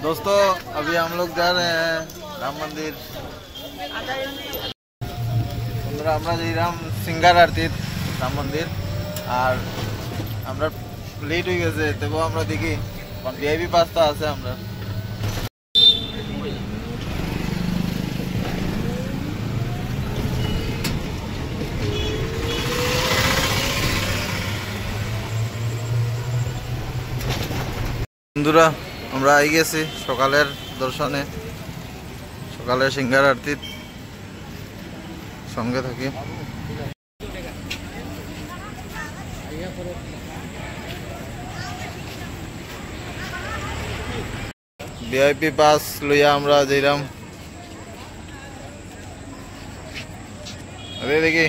दोस्तों अभी हम लोग जा रहे हैं राम मंदिर। আমরা যাইরাম সিঙ্গার আরতি রাম মন্দির। আর আমরা লেট হয়ে গেছে, তবুও আমরা দেখি ভিআইপি পাসটা আছে আমরা। বন্ধুরা আমরা আই গেছি সকালের দর্শনে, সকালের সিঙ্গার আরতির সঙ্গে থাকি। ভিআইপি পাস লইয়া আমরা যাইরাম। আরে দেখি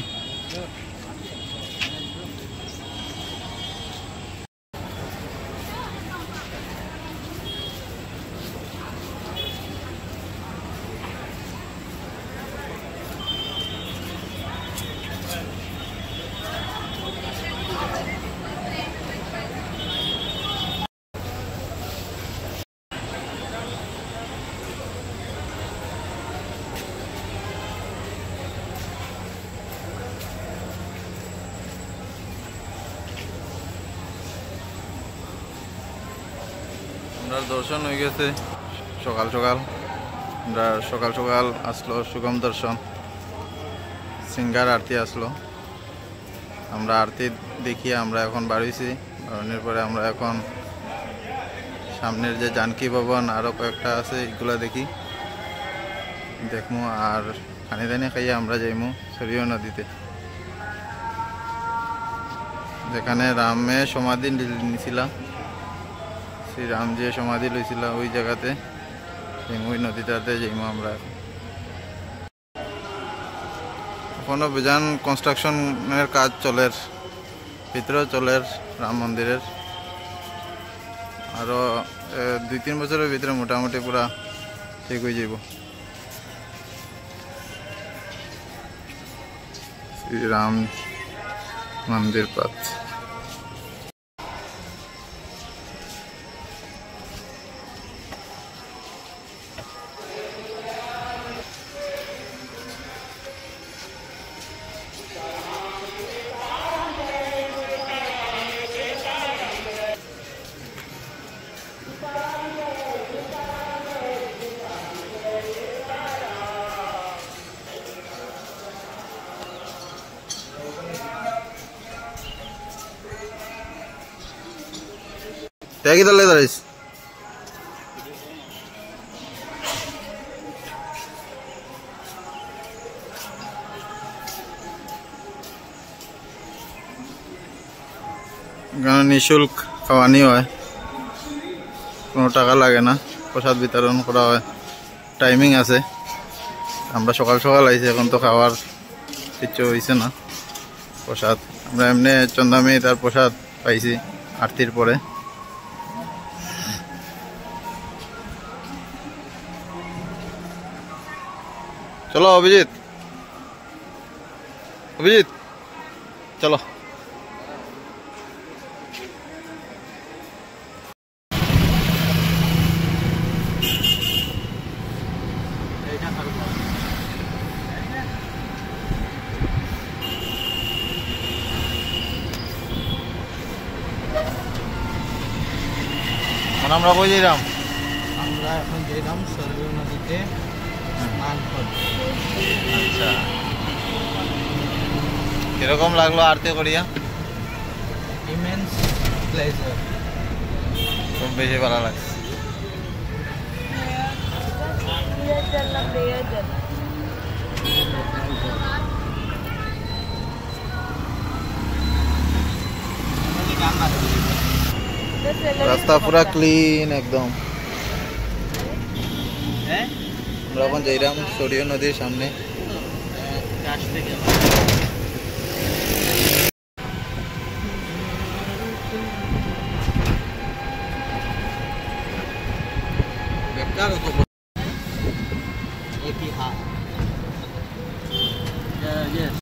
আমরা দর্শন হয়ে গেছে সকাল সকাল। আমরা সকাল সকাল আসলো সুগম দর্শন, সিঙ্গার আরতি আসলো। আমরা আরতি দেখিয়ে আমরা এখন বাড়িয়েছি। বাড়ানোর পরে আমরা এখন সামনের যে জানকী ভবন আরও কয়েকটা আছে এগুলো দেখমু। আর পানি টানি খাইয়ে আমরা যাইমু সরিয় নদীতে, যেখানে রামে সমাধি নিয়েছিল। রাম যে সমাধি লইছিল ওই জায়গাতে, ওই নদীটাতে যাইমু আমরা। এখনো বেজান কনস্ট্রাকশনের কাজ চলের, ভিতরেও চলের রাম মন্দিরের। আরও 2-3 বছরের ভিতরে মোটামুটি পুরা ঠিক হয়ে যাব। রাম মন্দির পাত কি দলে দাঁড়াইস। নিঃশুল্ক খাওয়ানি হয়, কোনো টাকা লাগে না, প্রসাদ বিতরণ করা হয়, টাইমিং আছে। আমরা সকাল সকাল আইছি, এখন তো খাওয়ার কিছু হয়েছে না। প্রসাদ আমরা এমনি চন্দামি তার প্রসাদ পাইছি আরতির পরে। চলো অভিজিৎ, অভিজিৎ চলো। আমরা কই যাইরাম? আমরা এখন যাইরাম সরয়ু নদীতে স্নান করতে। আচ্ছা, কিরকম লাগলো আরতি করিয়া? ইমেন্স প্লেজার, খুব বেশি ভালো লাগছে। রাস্তা পুরা ক্লিন একদম। আমরা এখন যাইরাম সরিয় নদীর সামনে। বেকার